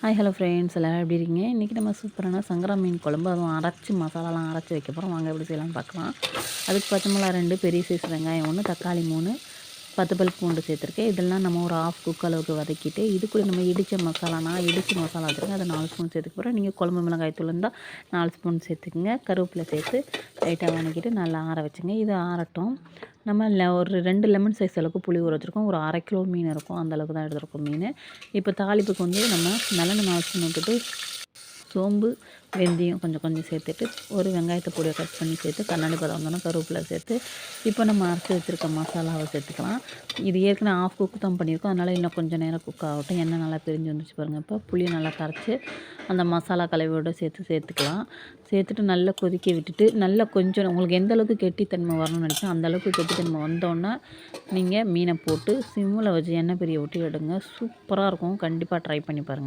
Hi hello friends, எல்லோரும் எப்படி இருக்கீங்க? இன்றைக்கி நம்ம சூப்பரான சங்கரா மீன் குழம்பு, அதுவும் அரைச்சி மசாலாலாம் அரைச்சி வைக்க போகிறோம். வாங்க எப்படி செய்யலாம்னு பார்க்கலாம். அதுக்கு பச்சை மிளகா 2, பெரிய சைஸ் வெங்காயம் 1, தக்காளி 3, 10 பல் பூண்டு சேர்த்துருக்கேன். இதெல்லாம் நம்ம ஒரு ஆஃப் குக் அளவுக்கு வதக்கிட்டு, இது கூட நம்ம இடித்த மசாலானா இடித்து மசாலா வச்சுருக்கேன். அதை 4 ஸ்பூன் சேர்த்துக்க போகிறோம். நீங்கள் குழம்பு மிளகாய் தூள் இருந்தால் 4 ஸ்பூன் சேர்த்துக்குங்க. கருவேப்பிலை சேர்த்து லைட்டாக வதக்கிட்டு நல்லா ஆற வச்சுங்க. இது ஆறட்டும். நம்ம ஒரு 2 லெமன் சைஸ் அளவுக்கு புளி ஊற வச்சுருக்கோம். ஒரு 1/2 கிலோ மீன் இருக்கும், அந்தளவுக்கு தான் எடுத்துருக்கோம் மீன். இப்போ தாளிப்புக்கு வந்து நம்ம நல்லெண்ணெய் 4 ஸ்பூன் விட்டுட்டு சோம்பு, வெந்தயம் கொஞ்சம் சேர்த்துட்டு ஒரு வெங்காயத்தை பொடியை கட் பண்ணி சேர்த்து கண்ணாடி பதம் வந்தோன்னா கருவேப்பிலை சேர்த்து இப்போ நம்ம அரைச்சி வச்சுருக்க மசாலாவை சேர்த்துக்கலாம். இது ஏற்கனவே ஆஃப் குக் தான் பண்ணியிருக்கோம், அதனால் இன்னும் கொஞ்சம் நேரம் குக் ஆகட்டும். எண்ணெய் நல்லா பிரிஞ்சு வந்துச்சு பாருங்கள். இப்போ புளியை நல்லா கரைச்சி அந்த மசாலா கலவையோடு சேர்த்துக்கலாம். சேர்த்துட்டு நல்லா கொதிக்க விட்டுட்டு நல்லா கொஞ்சம் உங்களுக்கு எந்த அளவுக்கு கெட்டித்தன்மை வரணும்னு நினச்சா அந்தளவுக்கு கெட்டித்தன்மை வந்தோடனே நீங்கள் மீனை போட்டு சிம்மில் வச்சு எண்ணெய் பிரிய விட்டு எடுங்க. சூப்பராக இருக்கும். கண்டிப்பாக ட்ரை பண்ணி பாருங்கள்.